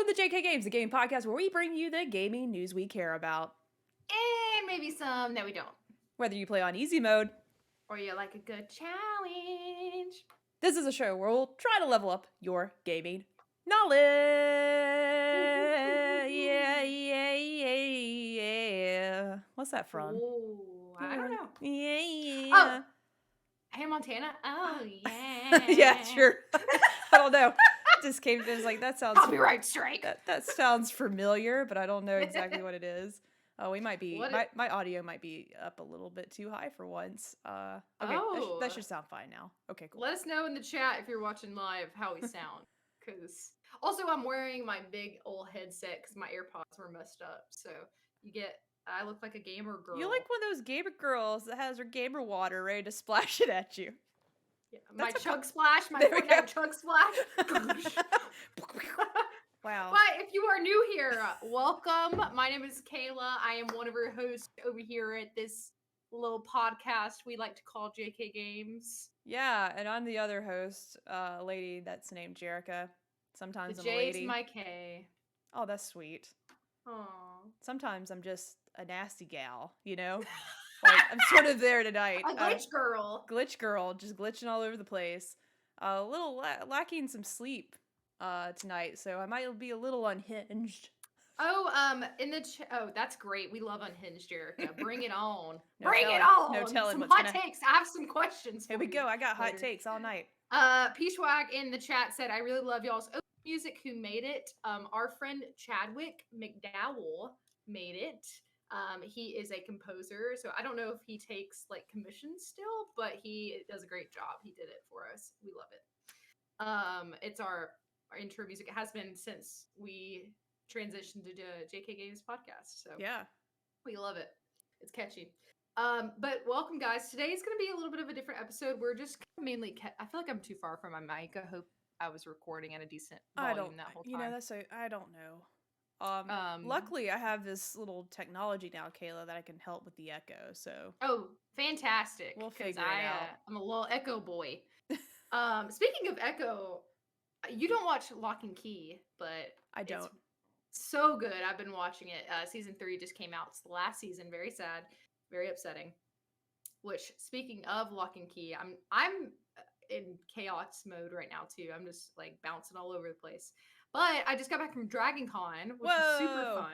Welcome to JK Games, the gaming podcast where we bring you the gaming news we care about. And maybe some that we don't. Whether you play on easy mode, or you like a good challenge. This is a show where we'll try to level up your gaming knowledge. Yeah. What's that from? Oh, I don't know. Yeah. Oh, Hannah Montana? Oh, yeah. Yeah, sure. I don't know. Just came, it was like, that sounds... Copyright strike. That sounds familiar, but I don't know exactly what it is. Oh, we might be... My audio might be up a little bit too high for once. Okay, that should sound fine now. Okay, cool. Let us know in the chat if you're watching live how we sound. Because also, I'm wearing my big old headset because my AirPods were messed up. So you get... I look like a gamer girl. You like one of those gamer girls that has her gamer water ready to splash it at you. Yeah, my chug splash, my Fortnite chug splash. Wow. But if you are new here, welcome. My name is Kayla. I am one of your hosts over here at this little podcast we like to call JK Games. Yeah, and I'm the other host, a lady that's named Jerica. Sometimes I'm a lady. J's my K. Oh, that's sweet. Aww. Sometimes I'm just a nasty gal, you know? Like, I'm sort of there tonight. A glitch girl. Glitch girl, just glitching all over the place. A little lacking some sleep tonight, so I might be a little unhinged. Oh, that's great. We love Unhinged, Jerica. Bring it on. No telling some what's hot takes. I have some questions. Here we go. I got hot takes all night. Peachwag in the chat said, I really love y'all's open music. Who made it? Our friend Chadwick McDowell made it. He is a composer, so I don't know if he takes like commissions still, but he does a great job. He did it for us. We love it. It's our intro music. It has been since we transitioned to JK Games podcast. So yeah, we love it. It's catchy. But welcome, guys. Today is going to be a little bit of a different episode. We're just mainly. I feel like I'm too far from my mic. I hope I was recording at a decent volume that whole time. You know, I don't know. Luckily I have this little technology now, Kayla, that I can help with the echo, so. Oh, fantastic. We'll figure it out. I'm a little echo boy. Speaking of echo, you don't watch Lock and Key, but I don't. It's so good. I've been watching it. Season 3 just came out. It's the last season. Very sad, very upsetting. Which, speaking of Lock and Key, I'm in chaos mode right now too. I'm just like bouncing all over the place. But I just got back from Dragon Con, which is super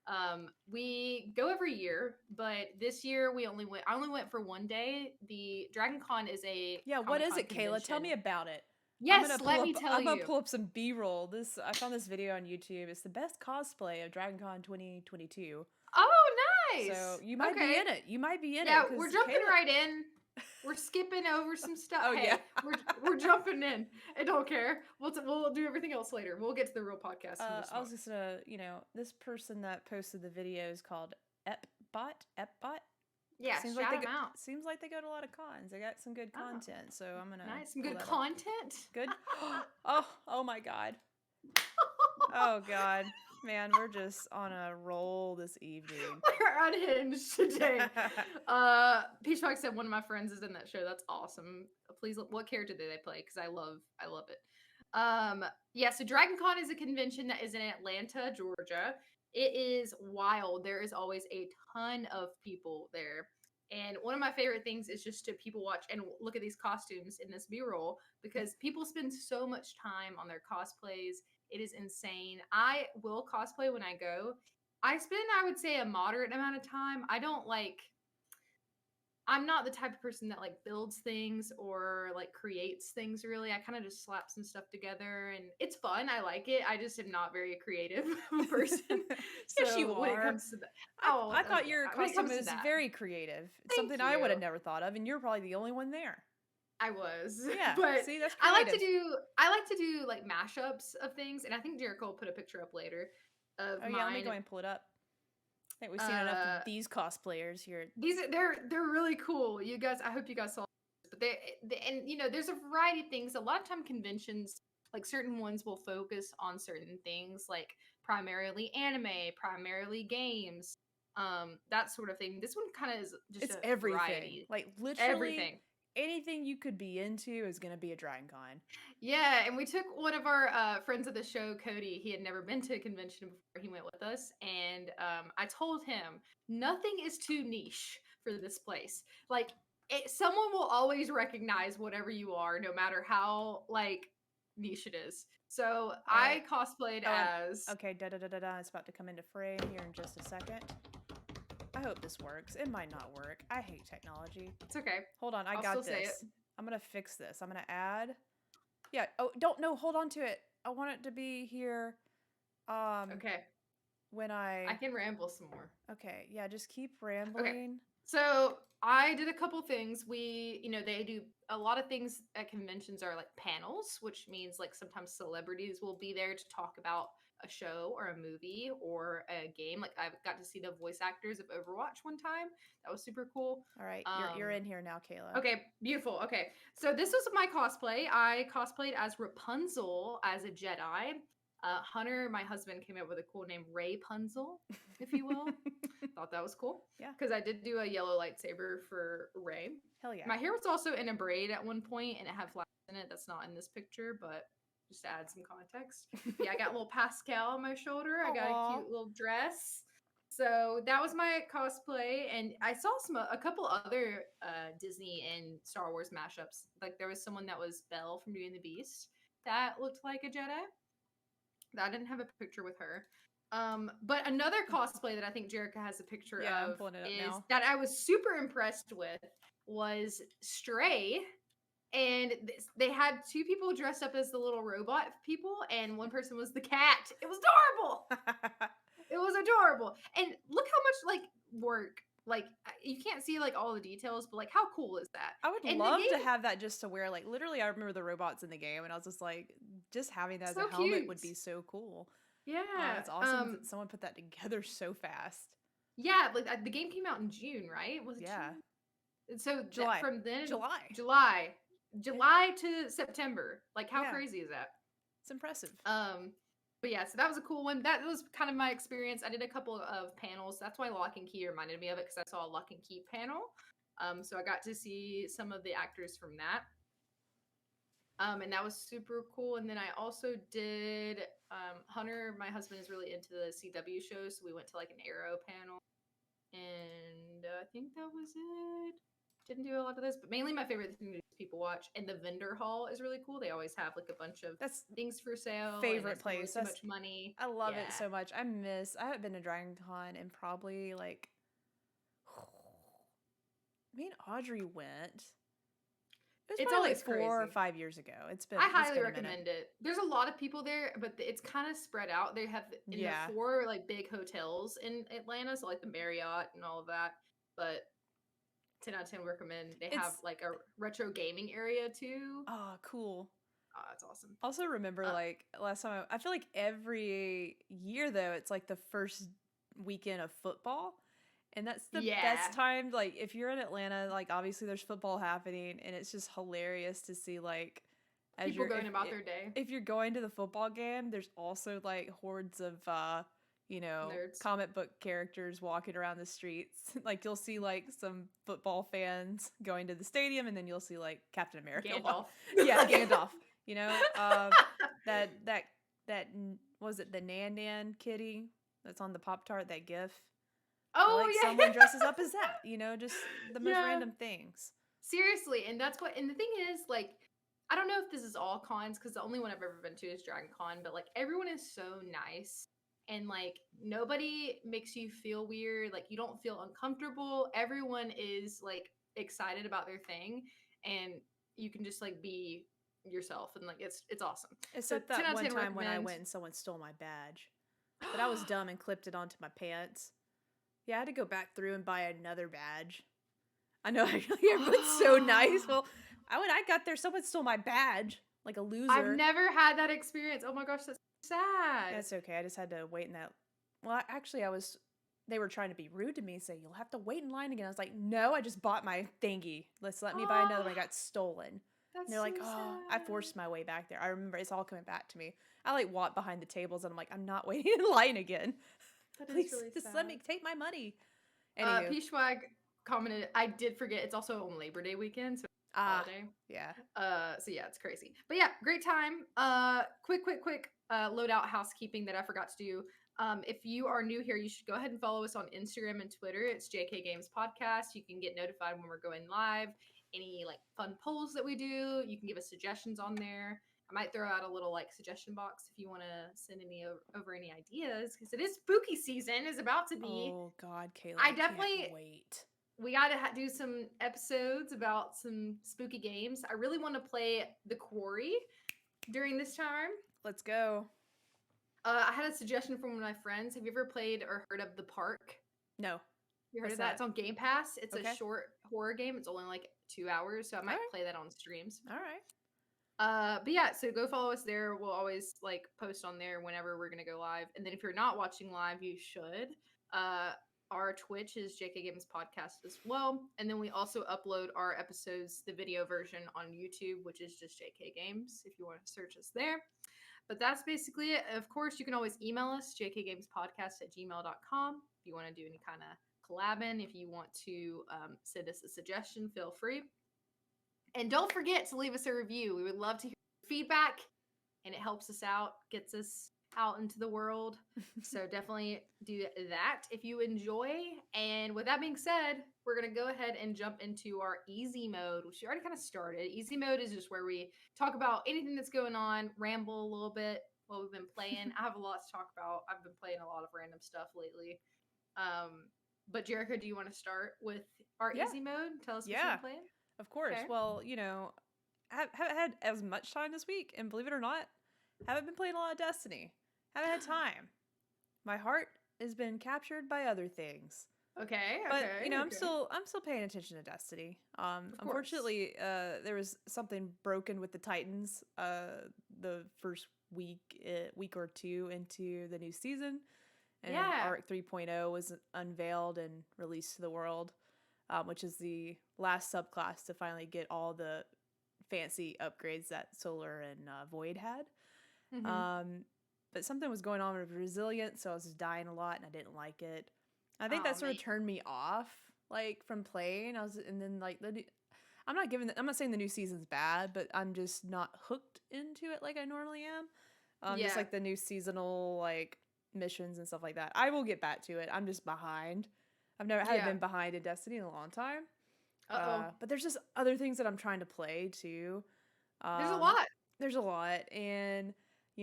fun. We go every year, but this year I only went for one day. The Dragon Con is a what is it, Kayla? Tell me about it. Yes, let me tell you. I'm gonna pull up some B-roll. I found this video on YouTube. It's the best cosplay of Dragon Con 2022. Oh, nice! So you might be in it. You might be in it. Yeah, we're jumping right in. We're skipping over some stuff. Oh, yeah. we're jumping in. I don't care. We'll do everything else later. We'll get to the real podcast. I was just gonna, this person that posted the video is called Epbot. Yeah, seems shout like them out. Seems like they go to a lot of cons. They got some good content, so I'm gonna some good content. Good. Oh my god. Oh god. Man, we're just on a roll this evening. We're unhinged today. Peachwag said one of my friends is in that show. That's awesome. Please, what character do they play? Because I love it. Yeah, so Dragon Con is a convention that is in Atlanta, Georgia. It is wild. There is always a ton of people there. And one of my favorite things is just to people watch and look at these costumes in this B-roll because people spend so much time on their cosplays. It is insane. I will cosplay when I go. I would say, a moderate amount of time. I'm not the type of person that builds things or creates things really. I kind of just slap some stuff together and it's fun. I like it. I just am not very creative person. Yes, you are. When it comes to that, I thought your costume was very creative. It's something I would have never thought of, and you're probably the only one there. I was. Yeah. But see, that's creative. I like to do mashups of things, and I think Jericho will put a picture up later of mine. Yeah, let me go and pull it up. I think we've seen enough of these cosplayers here. They're really cool. You guys, I hope you guys saw this. But they there's a variety of things. A lot of time conventions, certain ones will focus on certain things, primarily anime, primarily games, that sort of thing. This one kind of is just everything. Variety. Literally everything. anything you could be into is going to be a DragonCon. Yeah, and we took one of our friends of the show, Cody. He had never been to a convention before. He went with us, and I told him nothing is too niche for this place. Like, someone will always recognize whatever you are, no matter how like niche it is. So I cosplayed as. Okay, It's about to come into frame here in just a second. I hope this works. It might not work. I hate technology. It's okay. Hold on, I got this. I'm gonna fix this. I'm gonna add. Yeah. Oh, hold on to it. I want it to be here. Okay. When I can ramble some more. Okay. Yeah. Just keep rambling. Okay. So I did a couple things. They do a lot of things at conventions are like panels, which means like sometimes celebrities will be there to talk about a show or a movie or a game. Like I got to see the voice actors of Overwatch one time. That was super cool. All right, you're in here now, Kayla. Okay, beautiful. Okay, so this was my cosplay. I cosplayed as Rapunzel as a Jedi. Hunter, my husband, came up with a cool name, Raypunzel, if you will. Thought that was cool. Yeah. Because I did do a yellow lightsaber for Ray. Hell yeah. My hair was also in a braid at one point, and it had flowers in it. That's not in this picture, but just to add some context. Yeah, I got a little Pascal on my shoulder. I got a cute little dress. So that was my cosplay, and I saw a couple other Disney and Star Wars mashups. Like there was someone that was Belle from Beauty and the Beast that looked like a Jedi. I didn't have a picture with her. But another cosplay that I think Jerica has a picture of I'm pulling it up now. That I was super impressed with was Stray. And they had two people dressed up as the little robot people, and one person was the cat. It was adorable. It was adorable. And look how much like work. Like you can't see like all the details, but like how cool is that? I would love to have that just to wear. Like literally, I remember the robots in the game, and I was just like, just having that as a helmet would be so cool. Yeah, it's awesome that someone put that together so fast. Yeah, like the game came out in June, right? Was it? Yeah. June? So July. From then, July to September. Like how crazy is that? It's impressive. But yeah, so that was a cool one. That was kind of my experience. I did a couple of panels. That's why Lock and Key reminded me of it, because I saw a Lock and Key panel. So I got to see some of the actors from that. And that was super cool. And then I also did Hunter, my husband, is really into the CW shows, so we went to like an Arrow panel. And I think that was it. Didn't do a lot of this, but mainly my favorite thing to do is people watch. And the vendor hall is really cool. They always have like a bunch of things for sale. Favorite place. So much money. I love it so much. I haven't been to DragonCon in probably like. Me and Audrey went. It's only like 4 or 5 years ago. I highly recommend it. There's a lot of people there, but it's kind of spread out. They have the 4 like big hotels in Atlanta, so like the Marriott and all of that. But 10 out of 10 recommend. They have like a retro gaming area too. Oh, cool. Oh, that's awesome. Also remember like last time I feel like every year though it's like the first weekend of football. And that's the best time. Like if you're in Atlanta, like obviously there's football happening, and it's just hilarious to see like as people going about their day. If you're going to the football game, there's also like hordes of nerds. Comic book characters walking around the streets. Like you'll see like some football fans going to the stadium, and then you'll see like Captain America. Gandalf. Yeah, Gandalf. That was it the Nan Nan kitty that's on the Pop-Tart, that GIF. Oh, like someone dresses up as that, just the most random things. Seriously, and the thing is, like, I don't know if this is all cons, because the only one I've ever been to is DragonCon, but like everyone is so nice, and like nobody makes you feel weird, like you don't feel uncomfortable. Everyone is like excited about their thing, and you can just like be yourself, and like it's awesome. Except that one time when I went and someone stole my badge, but I was dumb and clipped it onto my pants. Yeah, I had to go back through and buy another badge. I know, everyone's so nice. Well, I got there, someone stole my badge, like a loser. I've never had that experience. Oh my gosh, that's sad. That's okay. I just had to wait in that. Well, actually, they were trying to be rude to me, saying, you'll have to wait in line again. I was like, no, I just bought my thingy. Let me buy another one. I got stolen. That's and they're like, sad. I forced my way back there. I remember it's all coming back to me. I like walked behind the tables, and I'm like, I'm not waiting in line again. Please, really just let me take my money. P-Schwag commented, I did forget, it's also on Labor Day weekend. So holiday. Yeah. So yeah, it's crazy. But yeah, great time. Quick loadout housekeeping that I forgot to do. If you are new here, you should go ahead and follow us on Instagram and Twitter. It's jkgames podcast. You can get notified when we're going live. Any like fun polls that we do, you can give us suggestions on there. I might throw out a little like suggestion box if you want to send any over any ideas, because it is spooky season is about to be. Oh God, Kayla, I I definitely can't wait. We got to do some episodes about some spooky games. I really want to play The Quarry during this time. Let's go. I had a suggestion from one of my friends. Have you ever played or heard of The Park? No. You heard of that? It's on Game Pass. It's okay. a short horror game. It's only like 2 hours, so I might play that on streams. All right. But yeah, so go follow us there. We'll always like post on there whenever we're gonna go live. And then if you're not watching live, you should. Our Twitch is JK Games Podcast as well. And then we also upload our episodes, the video version on YouTube, which is just JK Games if you want to search us there. But that's basically it. Of course, you can always email us, jkgamespodcast@gmail.com. If you want to do any kind of collabing, if you want to send us a suggestion, feel free. And don't forget to leave us a review. We would love to hear feedback, and it helps us out, gets us out into the world. So definitely do that if you enjoy. And with that being said, we're going to go ahead and jump into our easy mode, which we already kind of started. Easy mode is just where we talk about anything that's going on, ramble a little bit, what we've been playing. I have a lot to talk about. I've been playing a lot of random stuff lately. But Jerica, do you want to start with our easy mode? Tell us what you've been playing. Of course. Okay. Well, I haven't had as much time this week, and believe it or not, haven't been playing a lot of Destiny. Haven't had time. My heart has been captured by other things. Okay. But I'm still paying attention to Destiny. Unfortunately, there was something broken with the Titans the first week or two into the new season. And Arc 3.0 was unveiled and released to the world, which is the last subclass to finally get all the fancy upgrades that Solar and Void had. Mm-hmm. But something was going on with resilience, so I was just dying a lot, and I didn't like it. I think that sort of turned me off, like, from playing. I'm not saying the new season's bad, but I'm just not hooked into it like I normally am. Just like the new seasonal like missions and stuff like that. I will get back to it. I'm just behind. Haven't been behind in Destiny in a long time. But there's just other things that I'm trying to play too. There's a lot, and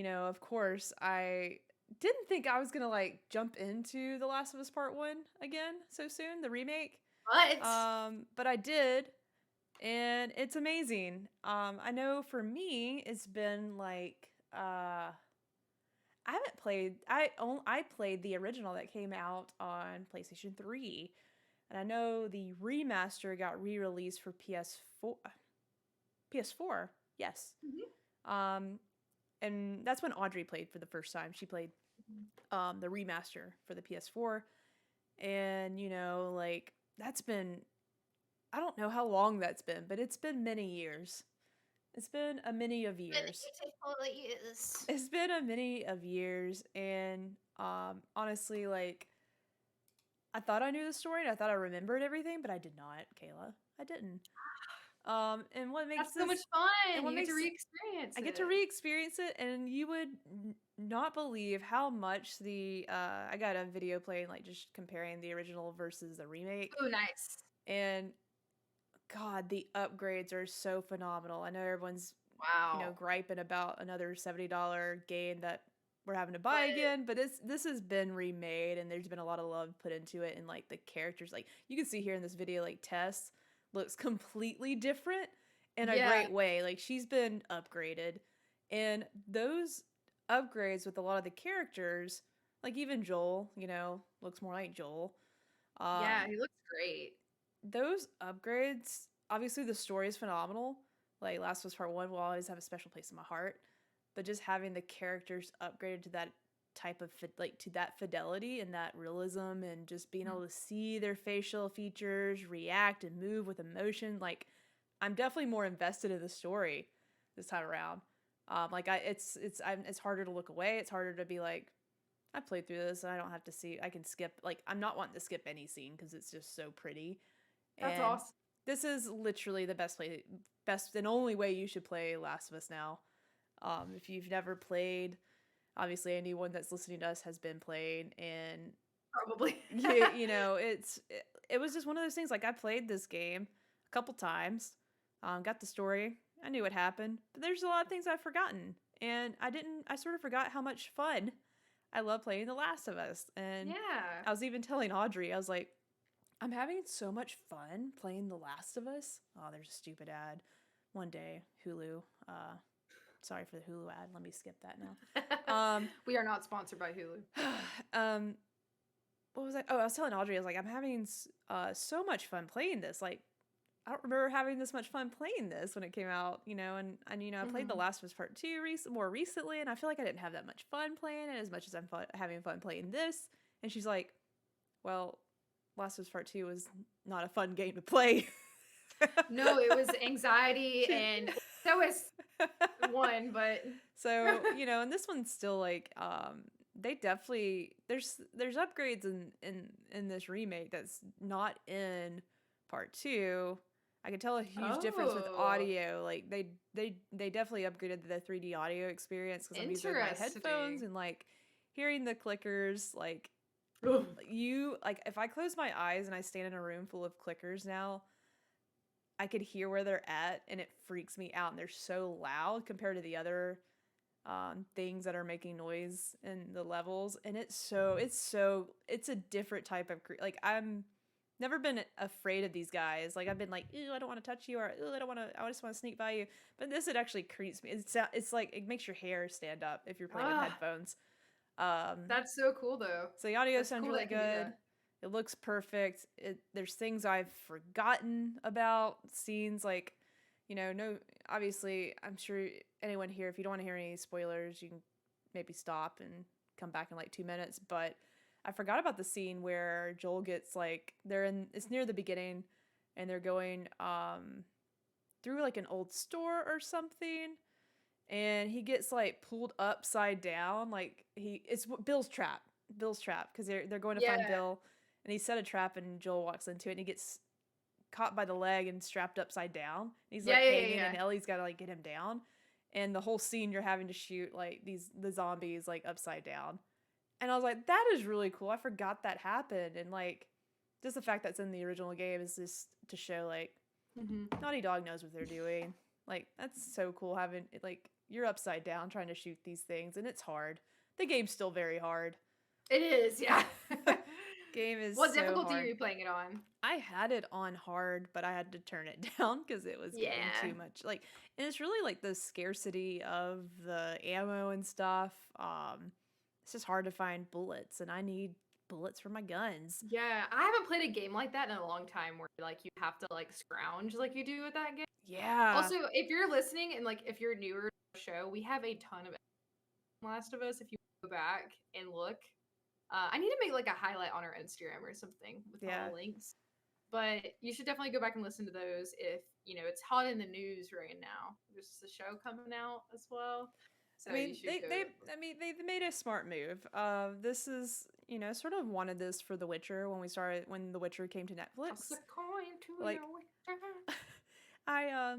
of course, I didn't think I was gonna like jump into The Last of Us Part 1 again so soon, the remake. But I did, and it's amazing. I know for me, it's been like I played the original that came out on PlayStation 3, and I know the remaster got re-released for PS4. Yes. Mm-hmm. And that's when Audrey played for the first time. She played the remaster for the PS4. And, like, that's been, I don't know how long that's been, but it's been many years. It's been a many of years. It's been a many of years. And honestly, like, I thought I knew the story and I thought I remembered everything, but I did not, Kayla. I didn't. And what makes that's so much fun. You get to re-experience it. I get to re-experience it, and you would not believe how much I got a video playing, like just comparing the original versus the remake. Oh, nice. And God, the upgrades are so phenomenal. I know everyone's griping about another $70 game that we're having to buy again, but this has been remade, and there's been a lot of love put into it, and like the characters, like you can see here in this video, like Tess looks completely different in a great way. Like she's been upgraded, and those upgrades with a lot of the characters, like even Joel, looks more like Joel. He looks great. Those upgrades, obviously the story is phenomenal. Like Last of Us Part 1 will always have a special place in my heart, but just having the characters upgraded to that type of to that fidelity and that realism, and just being able to see their facial features react and move with emotion, like I'm definitely more invested in the story this time around. It's harder to look away. It's harder to be like, I played through this and I don't have to see. I can skip. Like I'm not wanting to skip any scene because it's just so pretty. That's awesome. This is literally the best and only way you should play Last of Us now. If you've never played, obviously anyone that's listening to us has been playing, and Probably. you know, it was just one of those things. Like, I played this game a couple times, got the story, I knew what happened, but there's a lot of things I've forgotten, and I sort of forgot how much fun I love playing The Last of Us. And Yeah. I was even telling Audrey, I was like, I'm having so much fun playing The Last of Us. Oh, there's a stupid ad. One day, Hulu. Sorry for the Hulu ad. Let me skip that now. We are not sponsored by Hulu. What was I? Oh, I was telling Audrey, I was like, I'm having so much fun playing this. Like, I don't remember having this much fun playing this when it came out, you know, and I played The Last of Us Part 2 more recently, and I feel like I didn't have that much fun playing it as much as I'm having fun playing this. And she's like, well, Last of Us Part 2 was not a fun game to play. No, it was anxiety, and so is one, but... So, you know, and this one's still like, they definitely, there's upgrades in this remake that's not in Part 2. I could tell a huge difference with audio. Like, they definitely upgraded the 3D audio experience, because I'm using my headphones and like hearing the clickers. Like, if I close my eyes and I stand in a room full of clickers now, I could hear where they're at, and it freaks me out. And they're so loud compared to the other things that are making noise in the levels. And it's a different type of like, I'm never been afraid of these guys. Like, I've been like, ew, I don't want to touch you, or ew, I just want to sneak by you. But this, it actually creeps me. It's like, it makes your hair stand up if you're playing with headphones. That's so cool though. So the audio sounds really good. It looks perfect. There's things I've forgotten about, scenes like, you know, no, obviously, I'm sure anyone here, if you don't want to hear any spoilers, you can maybe stop and come back in like 2 minutes. But I forgot about the scene where Joel gets like, it's near the beginning, and they're going through like an old store or something, and he gets like pulled upside down. Like, it's Bill's trap, because they're going to find Bill, and he set a trap, and Joel walks into it, and he gets caught by the leg and strapped upside down. He's like hanging, and Ellie's got to like get him down. And the whole scene, you're having to shoot like the zombies like upside down. And I was like, that is really cool. I forgot that happened. And like, just the fact that's in the original game is just to show like, Naughty Dog knows what they're doing. Like, that's so cool having like, you're upside down trying to shoot these things, and it's hard. The game's still very hard. It is, yeah. Game is what so difficulty hard. are you playing it on? I had it on hard, but I had to turn it down because it was getting too much. Like, and it's really like the scarcity of the ammo and stuff. It's just hard to find bullets, and I need bullets for my guns. Yeah, I haven't played a game like that in a long time, where like you have to like scrounge like you do with that game. Yeah. Also, if you're listening and like if you're newer to the show, we have a ton of Last of Us. If you go back and look, I need to make like a highlight on our Instagram or something with all the links. But you should definitely go back and listen to those if, you know, it's hot in the news right now. There's a show coming out as well. So I mean, they made a smart move. This is, you know, sort of wanted this for The Witcher when The Witcher came to Netflix. Toss a coin to like, your Witcher. I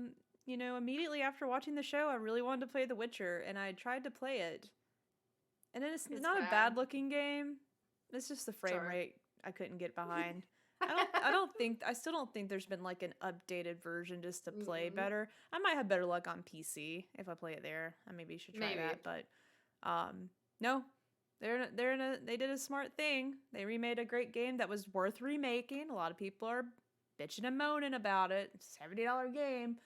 you know, immediately after watching the show, I really wanted to play The Witcher, and I tried to play it. And it's not a bad looking game. It's just the frame rate I couldn't get behind. I still don't think there's been like an updated version just to play better. I might have better luck on PC if I play it there. I maybe should try that, but no. They did a smart thing. They remade a great game that was worth remaking. A lot of people are bitching and moaning about it. It's a $70 game,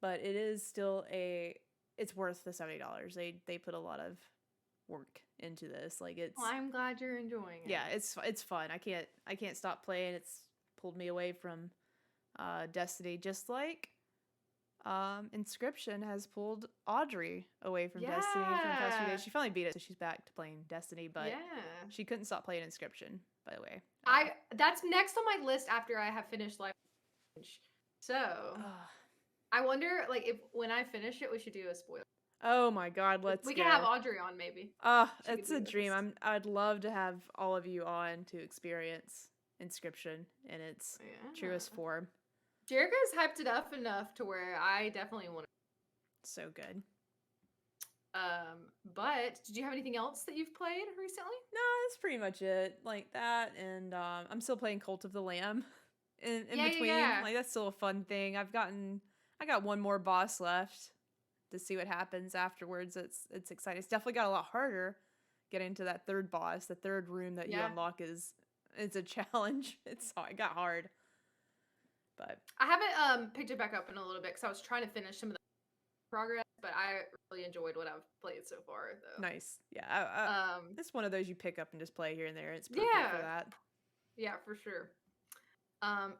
but it is still it's worth the $70. They put a lot of work into this. Like, it's well, I'm glad you're enjoying it. Yeah, it's fun. I can't stop playing. It's pulled me away from Destiny, just like Inscription has pulled Audrey away from Destiny for the past few days. She finally beat it, so she's back to playing Destiny, but she couldn't stop playing Inscription, by the way. That's next on my list after I have finished Life is Strange. So I wonder, like, if when I finish it, we should do a spoiler. Oh my God, we can have Audrey on, maybe. It's a dream. I'd love to have all of you on to experience Inscription in its truest form. Jericho's hyped it up enough to where I definitely want to. So good. But did you have anything else that you've played recently? No, that's pretty much it. Like that, and I'm still playing Cult of the Lamb in between. Yeah. Like that's still a fun thing. I got one more boss left to see what happens afterwards. It's exciting. It's definitely got a lot harder getting to that third boss. The third room that you unlock it's a challenge. It got hard. But I haven't picked it back up in a little bit because I was trying to finish some of the progress, but I really enjoyed what I've played so far, though. Nice. Yeah. It's one of those you pick up and just play here and there. It's perfect for that. Yeah, for sure.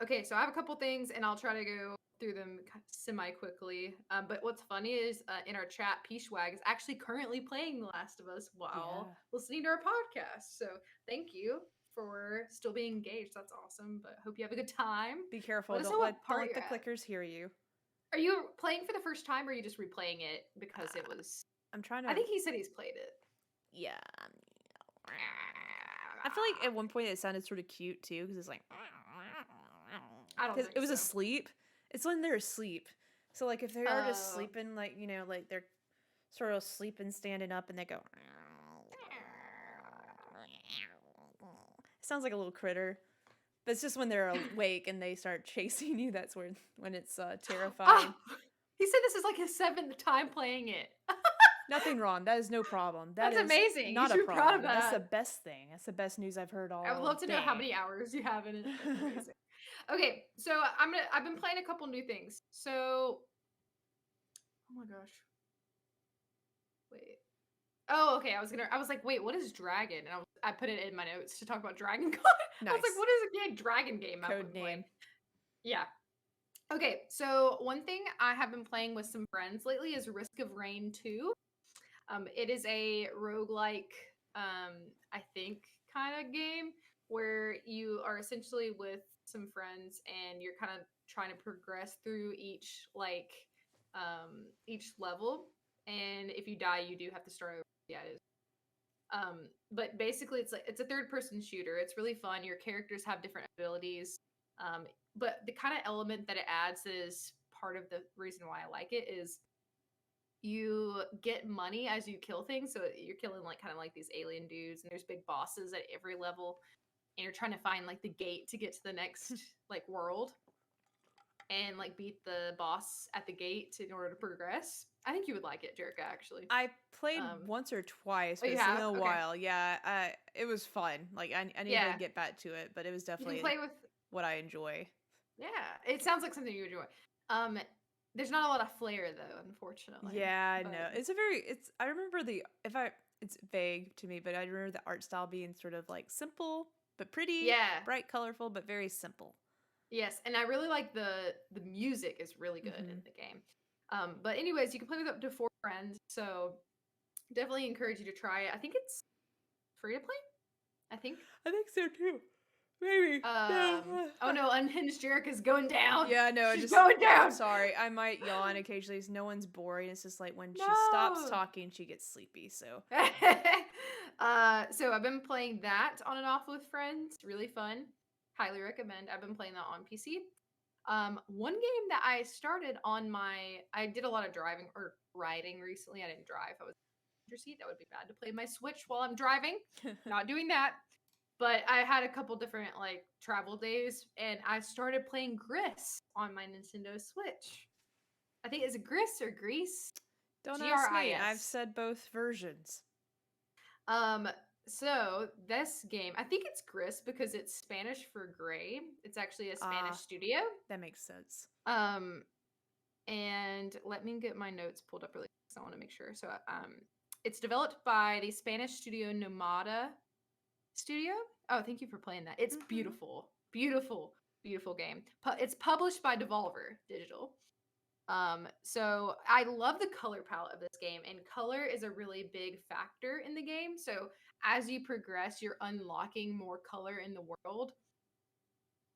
Okay, so I have a couple things, and I'll try to go through them semi-quickly. But what's funny is in our chat, Peachwag is actually currently playing The Last of Us while listening to our podcast. So thank you for still being engaged. That's awesome, but hope you have a good time. Be careful. Don't let the clickers hear you. Are you playing for the first time, or are you just replaying it because it was... I'm trying to... I think he said he's played it. Yeah. I feel like at one point it sounded sort of cute, too, because it's like... I don't think it was asleep. It's when they're asleep. So, like, if they are just sleeping, like, you know, like, they're sort of sleeping, standing up, and they go... It sounds like a little critter. But it's just when they're awake and they start chasing you, that's when it's terrifying. Oh, he said this is like his 7th time playing it. Nothing wrong. That is no problem. That's amazing. Not you a problem. Proud of that. That's the best thing. That's the best news I've heard all day. I would love to know how many hours you have in it. That's amazing. Okay, so I've been playing a couple new things. So, oh my gosh. Wait. Oh, okay. I was like, wait, what is Dragon? And I put it in my notes to talk about Dragon Con. Nice. I was like, what is a Dragon game? Code name. Yeah. Okay, so one thing I have been playing with some friends lately is Risk of Rain 2. It is a roguelike, I think, kind of game where you are essentially with some friends and you're kind of trying to progress through each level. And if you die, you do have to start over. Yeah, it is. But basically, it's a third-person shooter. It's really fun. Your characters have different abilities. But the kind of element that it adds is part of the reason why I like it is you get money as you kill things. So you're killing like kind of like these alien dudes, and there's big bosses at every level, and you're trying to find like the gate to get to the next like world, and like beat the boss at the gate in order to progress. I think you would like it, Jerica. Actually, I played once or twice, but it's been a while. Yeah, it was fun. Like I need to get back to it, but it was definitely what I enjoy. Yeah, it sounds like something you enjoy. There's not a lot of flair though, unfortunately. Yeah, I know. I remember it's vague to me, but I remember the art style being sort of like simple but pretty. Yeah, bright, colorful, but very simple. Yes, and I really like the music is really good in the game. But anyways, you can play with up to 4 friends, so definitely encourage you to try it. I think it's free to play. I think so too. Maybe. Oh no, Unhinged Jerica's going down. Yeah, no, she's going down. I'm sorry, I might yawn occasionally. No one's boring. It's just like when she stops talking, she gets sleepy. So, so I've been playing that on and off with friends. Really fun. Highly recommend. I've been playing that on PC. One game that I started on I did a lot of driving or riding recently. I didn't drive. I was in the seat. That would be bad to play my Switch while I'm driving. Not doing that. But I had a couple different like travel days, and I started playing Gris on my Nintendo Switch. I think it's Gris or Grease. Don't ask me. I've said both versions. So this game, I think it's Gris because it's Spanish for gray. It's actually a Spanish studio. That makes sense. And let me get my notes pulled up really quick because I want to make sure. So, it's developed by the Spanish studio Nomada Studio. Oh, thank you for playing that. It's beautiful, beautiful, beautiful game. It's published by Devolver Digital. So I love the color palette of this game, and color is a really big factor in the game. So as you progress, you're unlocking more color in the world.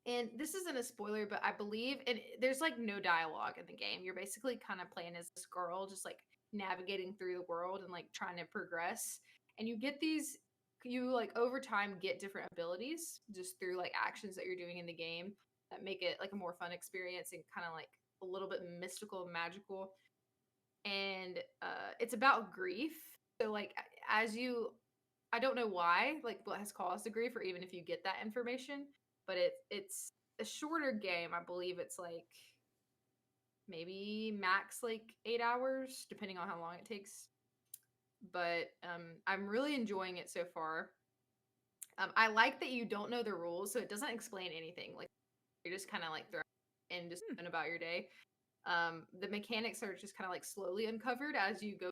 And this isn't a spoiler, but I believe there's like no dialogue in the game. You're basically kind of playing as this girl, just like navigating through the world and like trying to progress. And you like over time get different abilities just through like actions that you're doing in the game. that make it like a more fun experience and kind of like a little bit mystical and magical. And it's about grief. So like as you, I don't know why, like what has caused the grief, or even if you get that information, but it's a shorter game. I believe it's like maybe max like 8 hours, depending on how long it takes. But I'm really enjoying it so far. I like that you don't know the rules, so it doesn't explain anything. Like you're just kind of like thrown and just going about your day. The mechanics are just kind of like slowly uncovered as you go,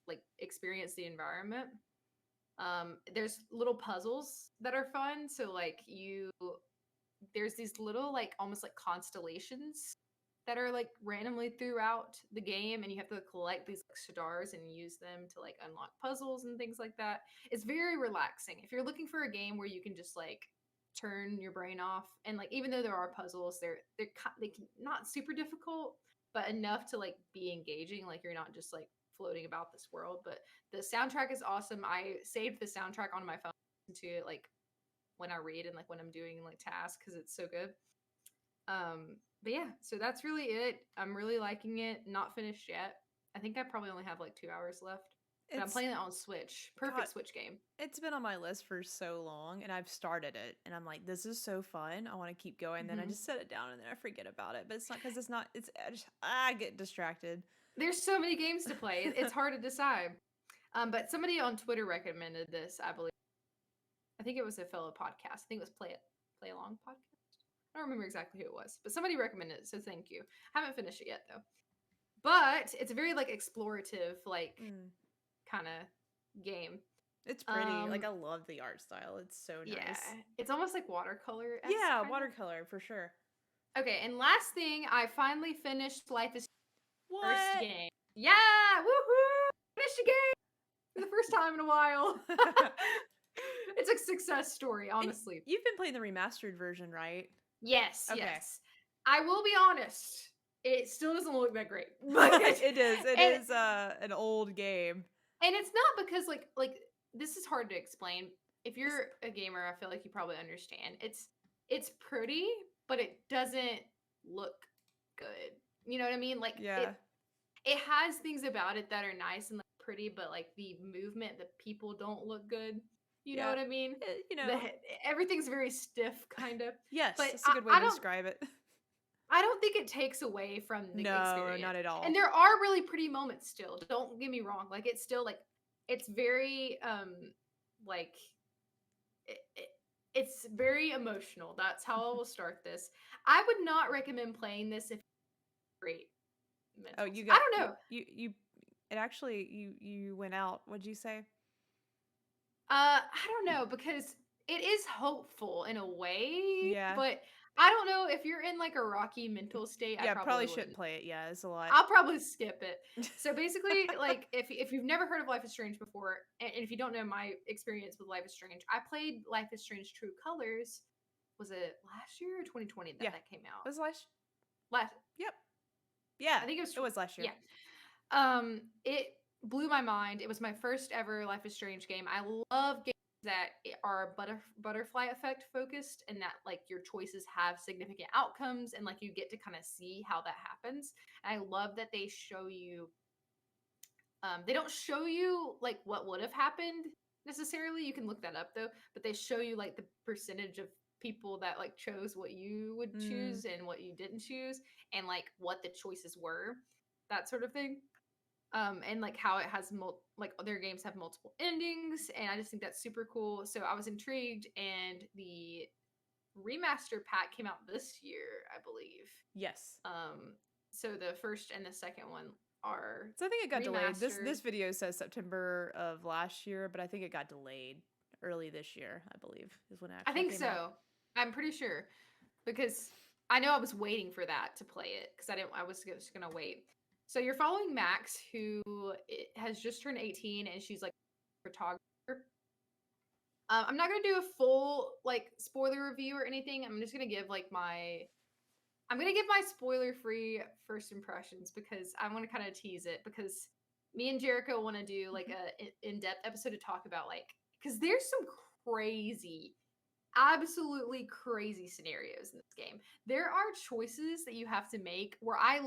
like experience the environment. There's little puzzles that are fun. So like there's these little like almost like constellations that are like randomly throughout the game, and you have to collect these like stars and use them to like unlock puzzles and things like that. It's very relaxing. If you're looking for a game where you can just like turn your brain off, and like even though there are puzzles, they can not super difficult, but enough to like be engaging. Like you're not just like floating about this world. But the soundtrack is awesome. I saved the soundtrack on my phone to it like when I read and like when I'm doing like tasks because it's so good. But yeah, so that's really it. I'm really liking it. Not finished yet. I think I probably only have like 2 hours left. But I'm playing it on Switch. Perfect Switch game. It's been on my list for so long, and I've started it, and I'm like, this is so fun. I want to keep going. Then I just set it down, and then I forget about it. But it's not because it's not. It's I get distracted. There's so many games to play. It's hard to decide. But somebody on Twitter recommended this, I believe. I think it was a fellow podcast. I think it was Play Along podcast. I don't remember exactly who it was, but somebody recommended it, so thank you. Haven't finished it yet though. But it's a very like explorative, like kind of game. It's pretty. Like I love the art style. It's so nice. Yeah, it's almost like watercolor. Yeah, watercolor for sure. Okay, and last thing, I finally finished Life is what? First game. Yeah, woohoo! Finished a game for the first time in a while. It's a success story, honestly. And you've been playing the remastered version, right? Yes, okay. Yes. I will be honest. It still doesn't look that great. It is. It is an old game. And it's not because like this is hard to explain. If you're a gamer, I feel like you probably understand. It's pretty, but it doesn't look good. You know what I mean? Like it has things about it that are nice and like pretty, but like the movement, the people don't look good. You know what I mean? Everything's very stiff, kind of. Yes, but that's a good way to describe it. I don't think it takes away from the experience. No, not at all. And there are really pretty moments still. Don't get me wrong. Like it's still like it's very like it's very emotional. That's how I will start this. I would not recommend playing this if great. Oh, you got. I don't know. You. It actually you went out. What'd you say? I don't know, because it is hopeful in a way. Yeah. But I don't know if you're in like a rocky mental state. Yeah, I probably shouldn't play it. Yeah, it's a lot. I'll probably skip it. So basically, like if you've never heard of Life is Strange before, and if you don't know my experience with Life is Strange, I played Life is Strange True Colors. Was it last year or 2020 that came out? It was last. Yep. Yeah, I think it was last year. Yeah. It blew my mind. It was my first ever Life is Strange game. I love games that are butterfly effect focused, and that like your choices have significant outcomes, and like you get to kind of see how that happens. And I love that they show you they don't show you like what would have happened necessarily. You can look that up though, but they show you like the percentage of people that like chose what you would choose and what you didn't choose, and like what the choices were, that sort of thing. And like how it has like other games have multiple endings, and I just think that's super cool. So I was intrigued, and the remaster pack came out this year, I believe. Yes. So the first and the second one are. So I think it got delayed. This video says September of last year, but I think it got delayed early this year. I believe is when it actually came out. I'm pretty sure, because I know I was waiting for that to play it because I was just gonna wait. So you're following Max, who has just turned 18, and she's like a photographer. I'm not gonna do a full like spoiler review or anything. I'm just gonna give like my spoiler-free first impressions, because I want to kind of tease it, because me and Jericho want to do like a in-depth episode to talk about like, because there's some crazy absolutely crazy scenarios in this game. There are choices that you have to make where I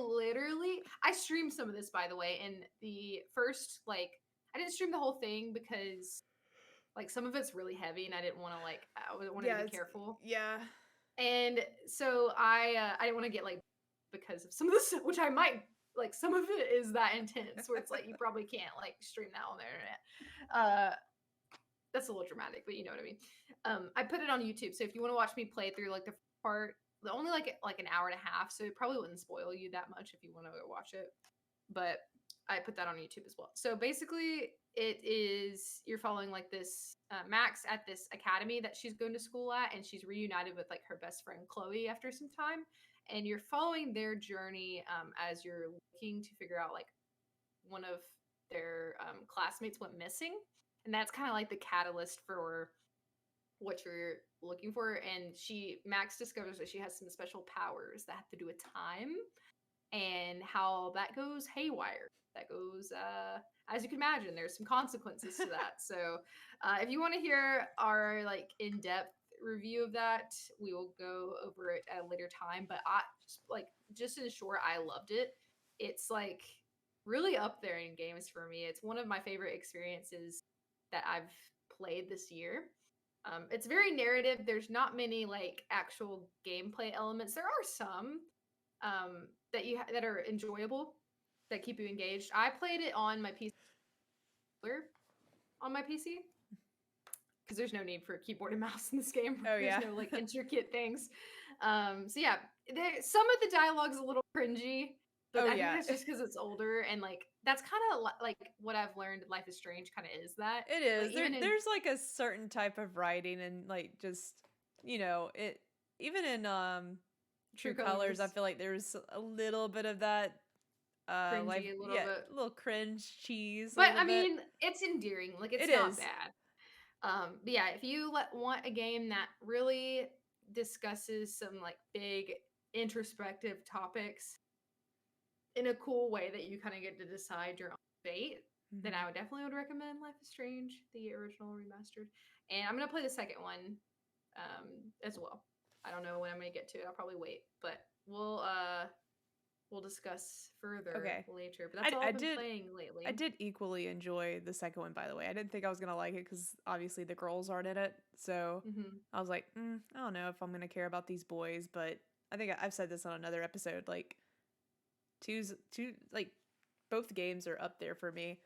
streamed some of this, by the way, in the first, like, I didn't stream the whole thing because like some of it's really heavy and I didn't want to I wanted to be careful. Yeah. And so I didn't want to get like because of some of the stuff, which I might like. Some of it is that intense where it's like you probably can't like stream that on the internet. That's a little dramatic, but you know what I mean. I put it on YouTube, so if you want to watch me play through like the part, only like an hour and a half, so it probably wouldn't spoil you that much if you want to go watch it. But I put that on YouTube as well. So basically, it is you're following like this Max at this academy that she's going to school at, and she's reunited with like her best friend Chloe after some time, and you're following their journey as you're looking to figure out like one of their classmates went missing, and that's kind of like the catalyst for what you're looking for. And Max discovers that she has some special powers that have to do with time and how that goes haywire. That goes, as you can imagine, there's some consequences to that. So if you want to hear our like in-depth review of that, we will go over it at a later time. But just in short, I loved it. It's like really up there in games for me. It's one of my favorite experiences that I've played this year. It's very narrative. There's not many like actual gameplay elements. There are some that are enjoyable, that keep you engaged. I played it on my PC, because there's no need for a keyboard and mouse in this game. Oh, yeah. There's no like intricate things. So yeah, some of the dialogue's a little cringy, but I think that's just because it's older, and like that's kind of like what I've learned. Life is Strange kind of is that. It is. Like, there's like a certain type of writing, and like just it even in True Colors, I feel like there's a little bit of that cringy, a little cringe cheese. But I mean, it's endearing. Like it's not is bad. But yeah, if you want a game that really discusses some like big introspective topics in a cool way that you kind of get to decide your own fate, then I would definitely recommend Life is Strange, the original remastered. And I'm gonna play the second one as well. I don't know when I'm gonna get to it. I'll probably wait, but we'll discuss further later. But that's all I've been playing lately. I did equally enjoy the second one, by the way. I didn't think I was gonna like it because obviously the girls aren't in it. So I was like, I don't know if I'm gonna care about these boys. But I think I've said this on another episode. Like, like both games are up there for me.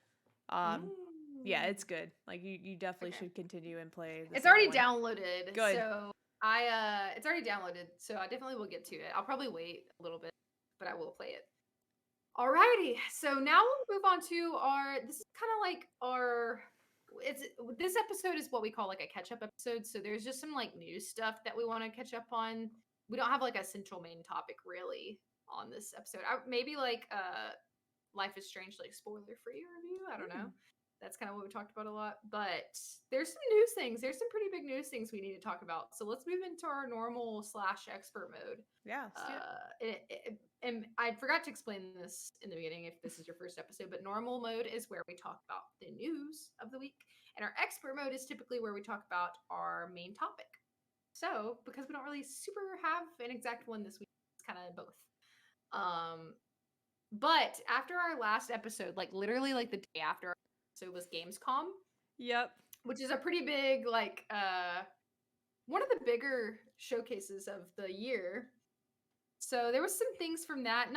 Yeah, it's good. Like you definitely should continue and play. It's already downloaded. Good. So it's already downloaded. So I definitely will get to it. I'll probably wait a little bit, but I will play it. Alrighty, so now we'll move on to this is kind of like this episode is what we call like a catch-up episode, so there's just some like news stuff that we want to catch up on. We don't have like a central main topic really on this episode. Maybe like Life is Strange, like spoiler-free review, I don't know. That's kind of what we talked about a lot, but there's some news things. There's some pretty big news things we need to talk about. So let's move into our normal / expert mode. Yeah. And I forgot to explain this in the beginning if this is your first episode, but normal mode is where we talk about the news of the week. And our expert mode is typically where we talk about our main topic. So because we don't really super have an exact one this week, it's kind of both. But after our last episode, like literally like the day after, so it was Gamescom. Yep. Which is a pretty big, like, one of the bigger showcases of the year. So there was some things from that.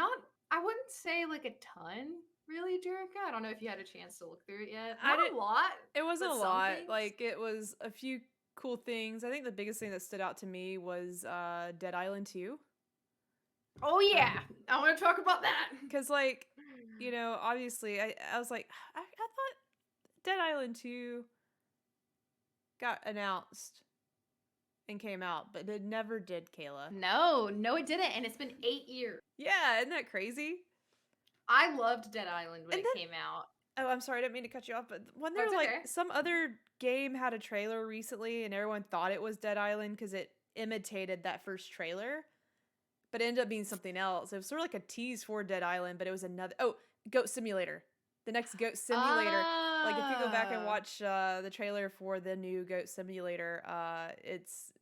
I wouldn't say like a ton, really, Jerica. I don't know if you had a chance to look through it yet. Not a lot. It wasn't a lot. Like, it was a few cool things. I think the biggest thing that stood out to me was Dead Island 2. Oh, yeah. I want to talk about that. Because, like, obviously, I was like, I thought Dead Island 2 got announced and came out, but it never did, Kayla. No, it didn't, and it's been 8 years. Yeah, isn't that crazy? I loved Dead Island when it came out. Oh, I'm sorry, I didn't mean to cut you off, but when there some other game had a trailer recently, and everyone thought it was Dead Island because it imitated that first trailer, but it ended up being something else. It was sort of like a tease for Dead Island, but it was another. Oh, Goat Simulator. The next Goat Simulator. Like, if you go back and watch the trailer for the new Goat Simulator, it's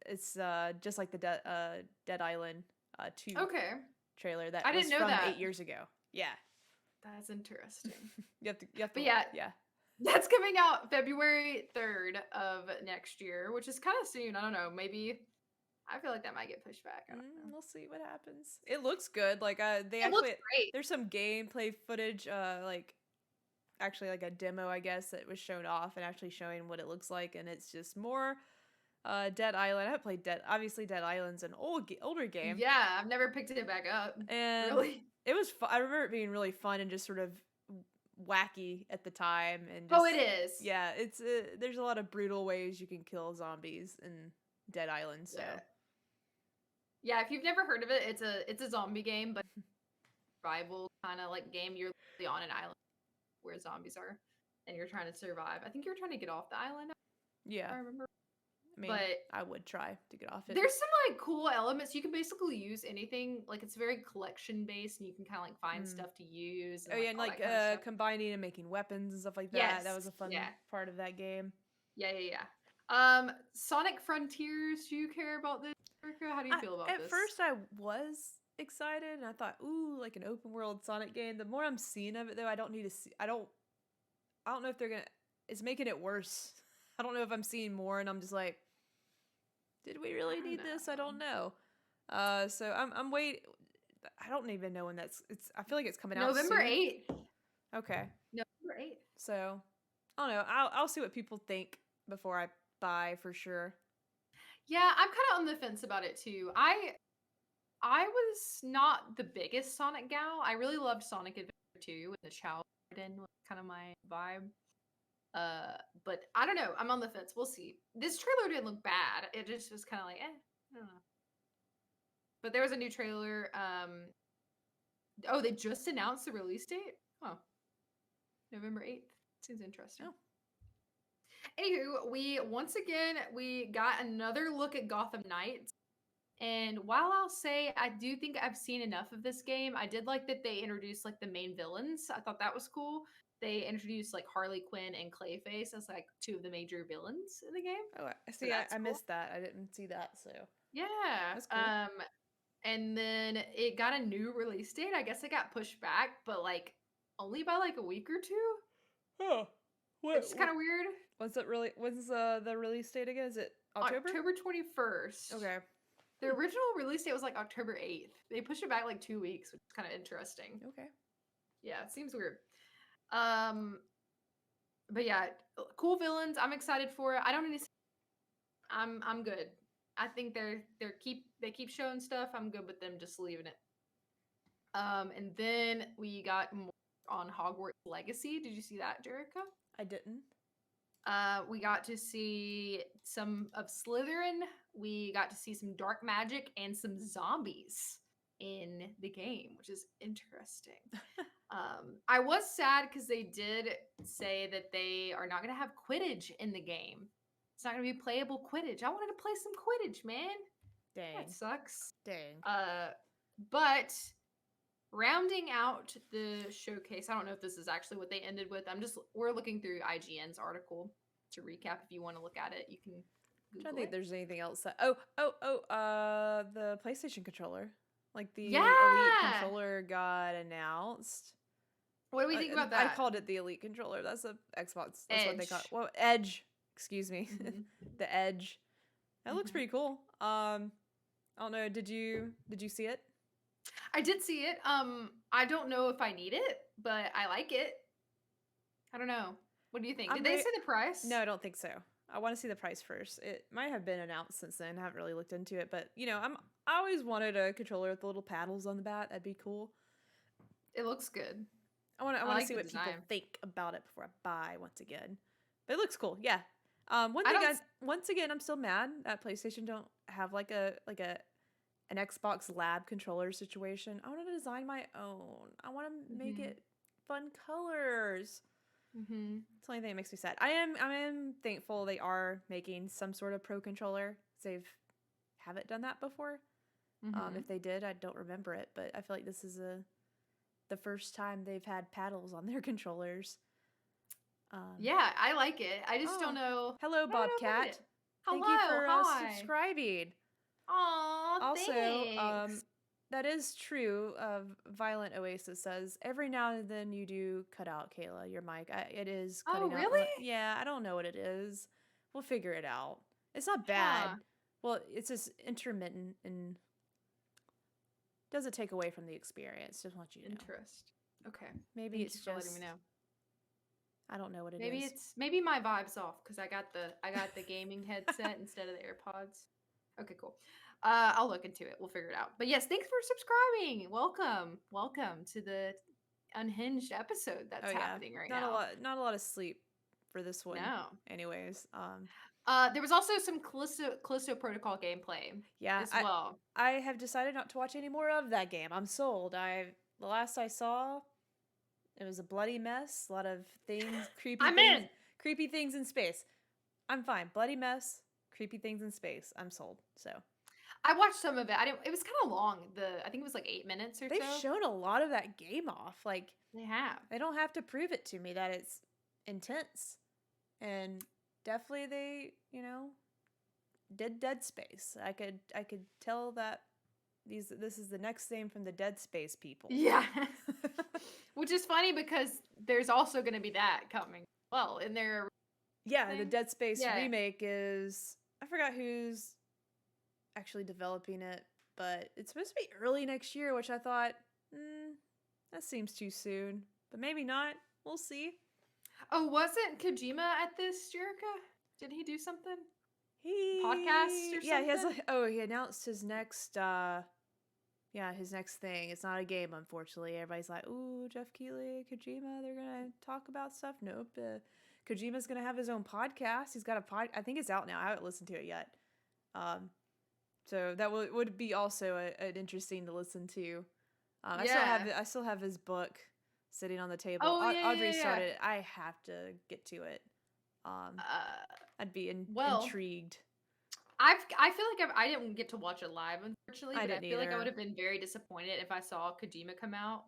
It's just like the Dead Island 2 Okay. trailer that I was didn't know from that. 8 years ago. Yeah. That's interesting. You have to But yeah, yeah. that's coming out February 3rd of next year, which is kind of soon. I don't know. Maybe I feel like that might get pushed back. I don't know. We'll see what happens. It looks good. Like they It looks actually great. there's some gameplay footage like actually like a demo I guess that was shown off and actually showing what it looks like, and it's just more Dead Island. I haven't played Dead Island's an older game. Yeah, I've never picked it back up. And really? It was I remember it being really fun and just sort of wacky at the time, and just, Oh, it is. Yeah, it's there's a lot of brutal ways you can kill zombies in Dead Island. So yeah, if you've never heard of it, it's a zombie game, but survival kind of like game. You're literally on an island where zombies are, and you're trying to survive. I think you're trying to get off the island. Yeah, I remember. I mean, but I would try to get off it. There's some like cool elements. You can basically use anything. Like it's very collection based, and you can kind of like find stuff to use. And, and like combining and making weapons and stuff like that. Yes. That was a fun part of that game. Yeah. Sonic Frontiers. Do you care about this, Erica? How do you feel about this? At first, I was excited, and I thought, ooh, like an open world Sonic game. The more I'm seeing of it, though, I don't need to see. I don't know if they're gonna. It's making it worse. I don't know if I'm seeing more, and I'm just like, did we really need this? I don't know. So I'm waiting. I don't even know when that's. I feel like it's coming out November 8th. Okay. November 8th. So I don't know. I'll see what people think before I buy for sure. Yeah, I'm kind of on the fence about it too. I was not the biggest Sonic gal. I really loved Sonic Adventure 2 and the Child Garden was kind of my vibe. But I don't know. I'm on the fence. We'll see. This trailer didn't look bad. It just was kind of like, I don't know. But there was a new trailer. Oh, they just announced the release date? Oh. November 8th. Seems interesting. Oh. Anywho, we got another look at Gotham Knights. And while I'll say I do think I've seen enough of this game, I did like that they introduced like the main villains. I thought that was cool. They introduced like Harley Quinn and Clayface as like two of the major villains in the game. Oh, see, so I missed that. I didn't see that, so yeah, that's cool. And then it got a new release date. I guess it got pushed back, but like only by like a week or two. Oh, it's kind of weird. When's the release date again? Is it October? October 21st. Okay. The original release date was like October 8th. They pushed it back like 2 weeks, which is kind of interesting. Okay. Yeah, it seems weird. But yeah, cool villains. I'm excited for it. I don't need to. I'm good. I think they keep showing stuff. I'm good with them just leaving it. And then we got more on Hogwarts Legacy. Did you see that, Jerica? I didn't. We got to see some of Slytherin. We got to see some dark magic and some zombies in the game, which is interesting. I was sad because they did say that they are not going to have Quidditch in the game. It's not going to be playable Quidditch. I wanted to play some Quidditch, man. Dang. That sucks. Dang. But rounding out the showcase, I don't know if this is actually what they ended with. We're looking through IGN's article to recap. If you want to look at it, you can Google I don't think it. there's anything else that the PlayStation controller. Like the Elite controller got announced. What do we think about that? I called it the Elite controller. That's a Xbox. That's Edge. what they call it. Well, Edge. Excuse me. Mm-hmm. The Edge. That looks pretty cool. I don't know. Did you see it? I did see it. I don't know if I need it, but I like it. I don't know. What do you think? Did they say the price? No, I don't think so. I want to see the price first. It might have been announced since then. I haven't really looked into it, but I always wanted a controller with the little paddles on the back. That'd be cool. It looks good. I want to see what people think about it before I buy once again. But it looks cool. Yeah. Once again, I'm still mad that PlayStation don't have like an Xbox Lab controller situation. I want to design my own. I want to make it fun colors. It's the only thing that makes me sad. I am thankful they are making some sort of pro controller. They haven't done that before. If they did, I don't remember it, but I feel like this is the first time they've had paddles on their controllers. Yeah, I like it. I just don't know. Hello, Bobcat. Thank you Hello, for hi. subscribing. Aw, Also, thanks. that is true. Violent Oasis says every now and then you do cut out, Kayla, your mic. It is Oh, cutting out. really? Yeah, I don't know what it is. We'll figure it out. It's not bad. Huh. Well, it's just intermittent and doesn't take away from the experience. Just want you to know. Interest. Okay. Maybe Thank it's you for letting just me know. I don't know what it Maybe is. maybe my vibe's off because I got the gaming headset instead of the AirPods. Okay, cool. I'll look into it. We'll figure it out. But yes, thanks for subscribing. Welcome to the unhinged episode that's Oh yeah, happening right not a now. lot. Not a lot of sleep for this one. No. Anyways, There was also some Callisto Protocol gameplay yeah, as well. I have decided not to watch any more of that game. I'm sold. The last I saw, it was a bloody mess. A lot of things, I'm in. creepy things in space. I'm fine. Bloody mess, creepy things in space. I'm sold. So I watched some of it. I didn't. It was kind of long. I think it was like 8 minutes or they've so. shown a lot of that game off. Like They have. they don't have to prove it to me that it's intense, and definitely they, did Dead Space. I could tell that this is the next thing from the Dead Space people. Yeah. Which is funny because there's also going to be that coming. Well, in their Yeah, thing. the Dead Space Yeah. remake is I forgot who's actually developing it, but it's supposed to be early next year, which I thought, that seems too soon. But maybe not. We'll see. Oh, wasn't Kojima at this, Jerica? Did he do something? He Podcast or Yeah, he has something? he announced his next his next thing. It's not a game, unfortunately. Everybody's like, ooh, Jeff Keighley, Kojima, they're gonna talk about stuff. Nope. Kojima's gonna have his own podcast. He's got a I think it's out now. I haven't listened to it yet. So that would be also an interesting to listen to. Yeah. I still have his book sitting on the table. Oh, yeah, Audrey yeah. started it. I have to get to it. I'd be intrigued. I feel like I didn't get to watch it live, unfortunately, but I feel like I either. would have been very disappointed if I saw Kojima come out.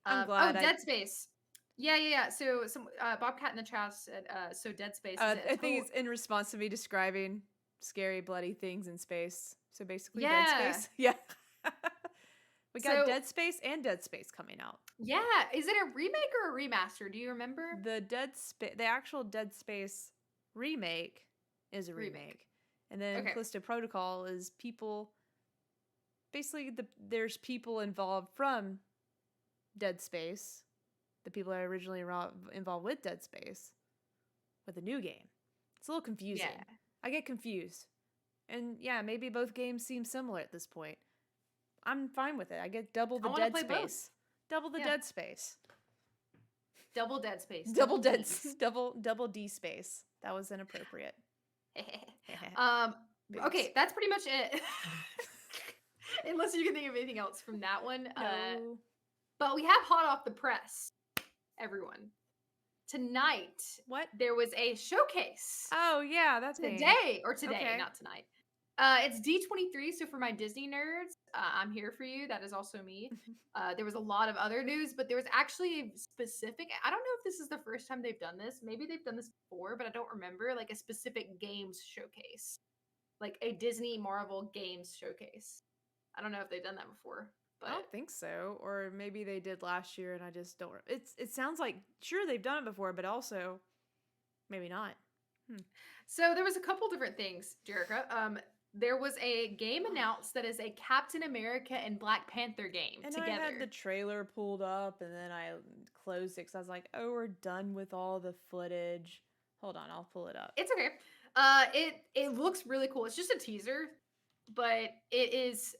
I'm glad. Dead Space. Yeah. So some Bobcat in the chat said, so Dead Space is I think it's in response to me describing scary, bloody things in space. So basically, Dead Space. Yeah. We got Dead Space and Dead Space coming out. Yeah, is it a remake or a remaster? Do you remember? The actual Dead Space remake is a remake. And then Callisto Protocol is people. Basically, there's people involved from Dead Space, the people that are originally involved with Dead Space, with a new game. It's a little confusing. Yeah. I get confused. And yeah, maybe both games seem similar at this point. I'm fine with it. I get double the Dead Space. Both. Double the Dead Space. Double Dead Space. Double D space. That was inappropriate. Okay, that's pretty much it. Unless you can think of anything else from that one. No. But we have hot off the press, everyone. Tonight, there was a showcase. Oh yeah, that's today, not tonight. It's D23, so for my Disney nerds, I'm here for you. That is also me. There was a lot of other news, but there was actually a specific, I don't know if this is the first time they've done this. Maybe they've done this before, but I don't remember, like a specific games showcase. Like a Disney Marvel games showcase. I don't know if they've done that before. But I don't think so. Or maybe they did last year and I just don't. It sounds like, sure, they've done it before, but also maybe not. So there was a couple different things, Jerica. There was a game announced that is a Captain America and Black Panther game together. I had the trailer pulled up and then I closed it because I was like, oh, we're done with all the footage. Hold on, I'll pull it up. It's okay. It looks really cool. It's just a teaser, but it is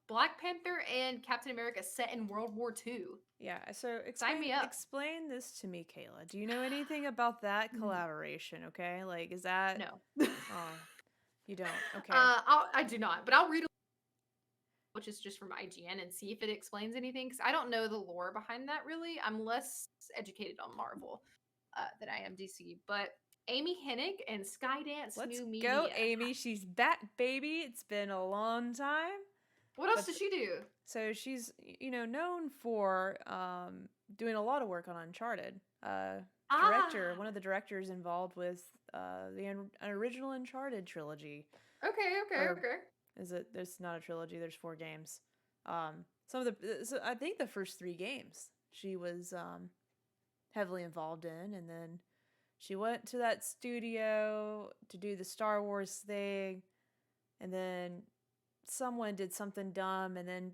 Black Panther and Captain America set in World War II. Yeah, so explain this to me, Kayla. Do you know anything about that collaboration? Okay, like is that no? Oh. You don't? Okay. I do not, but I'll read which is just from IGN and see if it explains anything, because I don't know the lore behind that really. I'm less educated on Marvel than I am DC. But Amy Hennig and Skydance New Media. Let's go, Amy. She's back, baby. It's been a long time. What else did she do? So she's, known for doing a lot of work on Uncharted. One of the directors involved with an original Uncharted trilogy. Okay. Is it? There's not a trilogy. There's 4 games. I think the first 3 games she was heavily involved in, and then she went to that studio to do the Star Wars thing, and then someone did something dumb, and then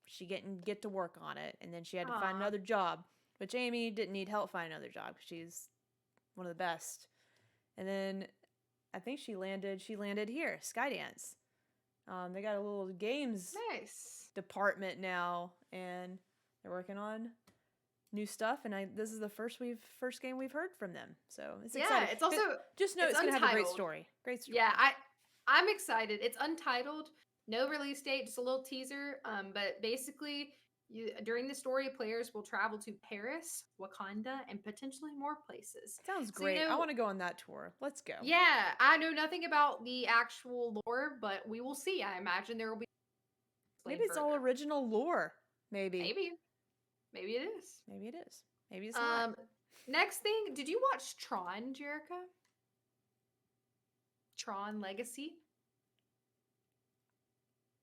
she didn't get to work on it, and then she had to find another job, which Amy didn't need help finding another job because she's one of the best. And then I think she landed here, Skydance. They got a little games department now, and they're working on new stuff. And this is the first game we've heard from them, so it's exciting. It's also just know it's gonna have a great story. Great story. Yeah, I'm excited. It's untitled, no release date, just a little teaser. But basically, during the story, players will travel to Paris, Wakanda, and potentially more places. Sounds great. I want to go on that tour. Let's go. Yeah, I know nothing about the actual lore, but we will see. I imagine there will be. Maybe it's all original lore. Maybe it is. Maybe it is. Maybe it's not. Next thing, did you watch Tron, Jerica? Tron Legacy?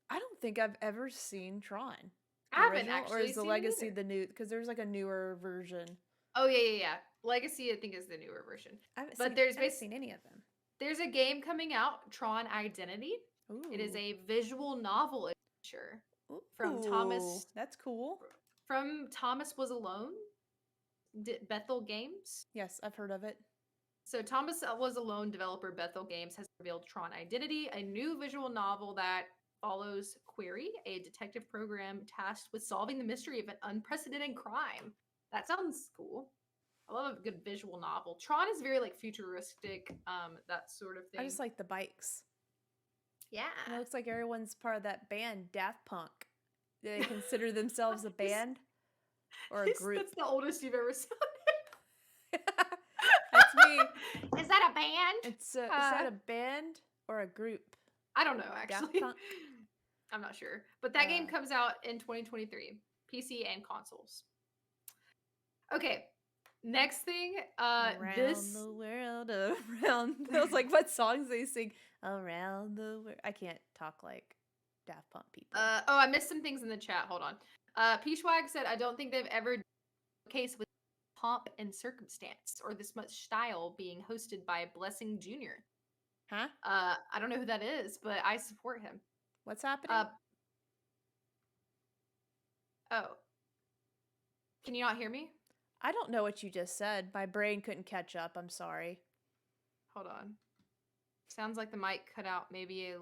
I don't think I've ever seen Tron. I haven't actually. Or is the Legacy the new? Because there's like a newer version. Oh yeah. Legacy, I think, is the newer version. I haven't seen any of them. There's a game coming out, Tron Identity. Ooh. It is a visual novel adventure from Thomas. That's cool. From Thomas Was Alone, Bethel Games. Yes, I've heard of it. So Thomas Was Alone developer Bethel Games has revealed Tron Identity, a new visual novel that follows Query, a detective program tasked with solving the mystery of an unprecedented crime. That sounds cool. I love a good visual novel. Tron is very like futuristic, that sort of thing. I just like the bikes. Yeah. And it looks like everyone's part of that band, Daft Punk. Do they consider themselves a band or a group? That's the oldest you've ever sounded. That's me. Is that a band? Is that a band or a group? I don't know, actually. I'm not sure. But that game comes out in 2023. PC and consoles. Okay. Next thing. Around the world, around. That was like what songs they sing. Around the world. I can't talk like Daft Punk people. I missed some things in the chat. Hold on. Peachwag said, I don't think they've ever done a case with pomp and circumstance or this much style being hosted by Blessing Jr. Huh? I don't know who that is, but I support him. What's happening? Can you not hear me? I don't know what you just said. My brain couldn't catch up. I'm sorry. Hold on. Sounds like the mic cut out. Maybe a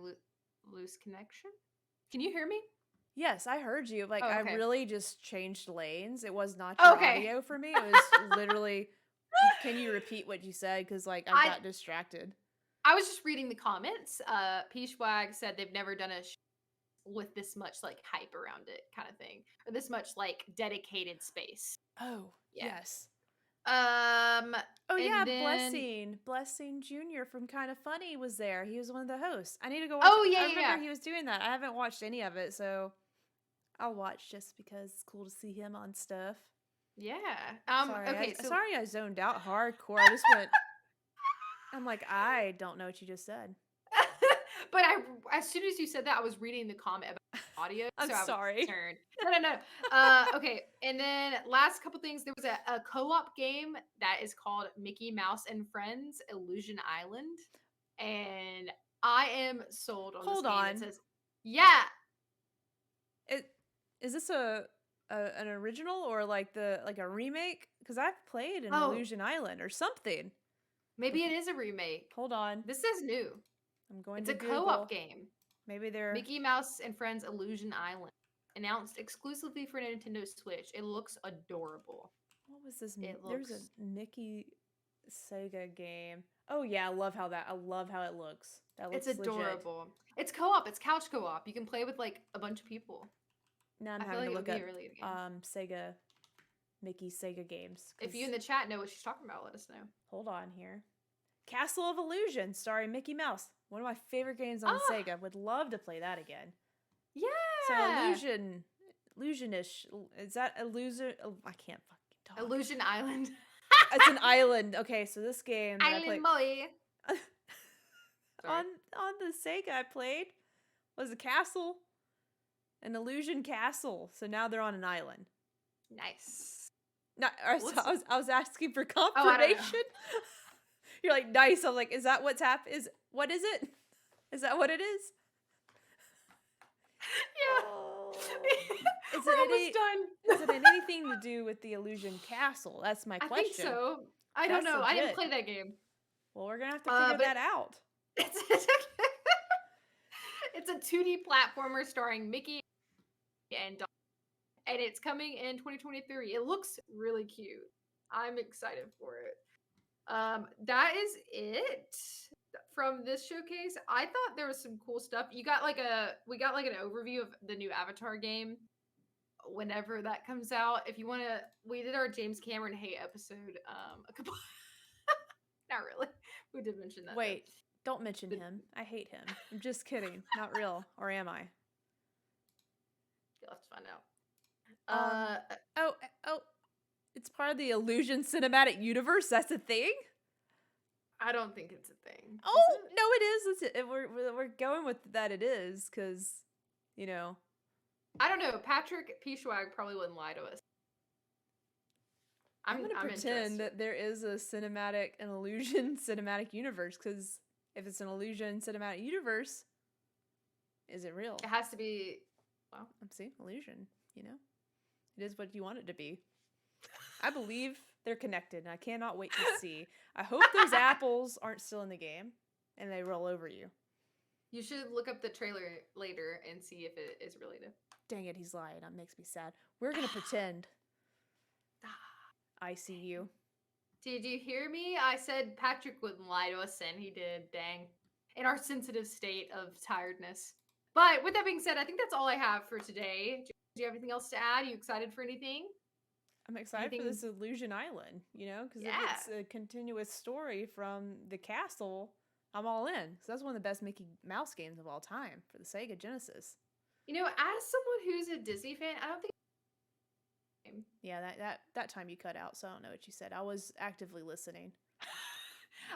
loose connection. Can you hear me? Yes, I heard you. Like, okay. I really just changed lanes. It was not your audio for me. It was literally, can you repeat what you said? Because, like, I got distracted. I was just reading the comments. Peachwag said they've never done a with this much, like, hype around it kind of thing. Or this much, like, dedicated space. Oh, yes. Blessing Jr. from Kind of Funny was there. He was one of the hosts. I need to go watch it. I remember he was doing that. I haven't watched any of it, so I'll watch just because it's cool to see him on stuff. Yeah. Sorry I zoned out hardcore. I just went I'm like, I don't know what you just said. But as soon as you said that, I was reading the comment about audio. I'm sorry. No. Okay, and then last couple things. There was a co-op game that is called Mickey Mouse and Friends Illusion Island, and I am sold on this game. It says, is this an original or like a remake? Because I've played an Illusion Island or something. Maybe it is a remake. Hold on. This says new. I'm going it's to Google. Co-op game. Maybe they're Mickey Mouse and Friends Illusion Island. Announced exclusively for Nintendo Switch. It looks adorable. What was this? There's a Mickey Sega game. Oh yeah, I love how it looks. That looks adorable. Legit. It's co-op. It's couch co-op. You can play with like a bunch of people. Now I'm having to look up Sega Mickey Sega games. If you in the chat know what she's talking about, let us know. Hold on here. Castle of Illusion, starring Mickey Mouse. One of my favorite games on Sega. Would love to play that again. Yeah. So Illusionish. Is that Illusion? Oh, I can't fucking talk. Illusion Island. It's an island. Okay, so this game. Island boy. on the Sega I played was a castle, an illusion castle. So now they're on an island. Nice. No, I was asking for Oh, I don't know. confirmation. You're like, nice. I'm like, is that what's happened? What is it? Is that what it is? Yeah. Oh. We're almost done. Is it anything to do with the illusion castle? That's my question. I think so. I don't know. Legit. I didn't play that game. Well, we're gonna have to figure that out. It's a 2D platformer starring Mickey and Donald, and it's coming in 2023. It looks really cute. I'm excited for it. That is it from this showcase. I thought there was some cool stuff. We got like an overview of the new Avatar game whenever that comes out. If you want to, we did our James Cameron hate episode a couple not really. We did mention that. Wait, don't mention him. I hate him. I'm just kidding. Not real. Or am I? You'll have to find out. Oh, it's part of the Illusion Cinematic Universe. That's a thing? I don't think it's a thing. Oh, no, it is. We're going with that it is, because, you know. I don't know. Patrick Pichwag probably wouldn't lie to us. I'm going to pretend that there is a an Illusion Cinematic Universe, because if it's an Illusion Cinematic Universe, is it real? It has to be, well. I'm saying illusion, you know? It is what you want it to be. I believe they're connected, and I cannot wait to see. I hope those apples aren't still in the game, and they roll over you. You should look up the trailer later and see if it is really new. Dang it, he's lying. That makes me sad. We're going to pretend. I see you. Did you hear me? I said Patrick wouldn't lie to us, and he did. Dang. In our sensitive state of tiredness. But with that being said, I think that's all I have for today. Do you have anything else to add? Are you excited for anything? I'm excited for this Illusion Island, you know, because if it's a continuous story from the castle, I'm all in. So that's one of the best Mickey Mouse games of all time for the Sega Genesis. You know, as someone who's a Disney fan, I don't think. Yeah, that time you cut out, so I don't know what you said. I was actively listening.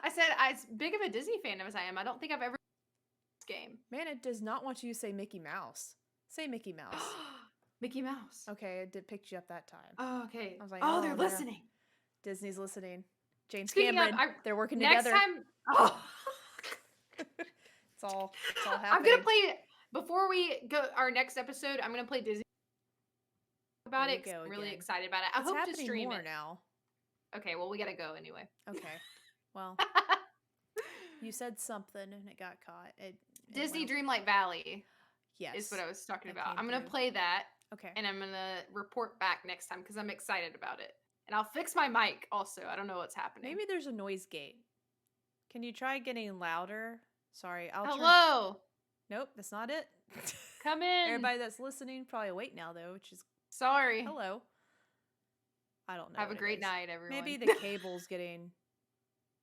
I said, as big of a Disney fan as I am, I don't think I've ever played this game. Man, it does not want you to say Mickey Mouse. Say Mickey Mouse. Mickey Mouse. Okay, it did pick you up that time. Oh, okay. I was like, oh, they're listening. Disney's listening. James Speaking Cameron, they're working together. Next time, it's all happening. I'm gonna play before we go our next episode. I'm gonna play Disney about it. I'm really excited about it. I hope to stream it now. Okay, well we gotta go anyway. Okay, well, you said something and it got caught. Disney Dreamlight Valley. Yes, is what I was talking about. I'm gonna play that. Okay. And I'm gonna report back next time because I'm excited about it. And I'll fix my mic also. I don't know what's happening. Maybe there's a noise gate. Can you try getting louder? Sorry, Hello. Nope, that's not it. Come in. Everybody that's listening probably awake now though, which is sorry. Hello. I don't know. Have a great night, everyone. Maybe the cable's getting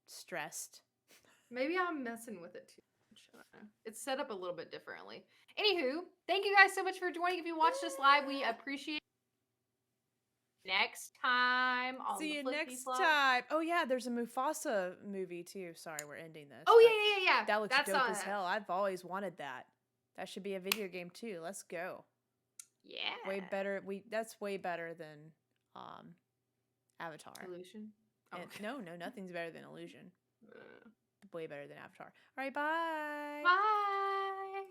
stressed. Maybe I'm messing with it too much. I don't know. It's set up a little bit differently. Anywho, thank you guys so much for joining. If you watched us live, we appreciate it. Next time. See you next time. Oh yeah, there's a Mufasa movie too. Sorry, we're ending this. Oh yeah. That looks dope as hell. I've always wanted that. That should be a video game too. Let's go. Yeah. Way better. That's way better than Avatar. Illusion? Oh, okay. No, nothing's better than Illusion. Way better than Avatar. All right, bye. Bye.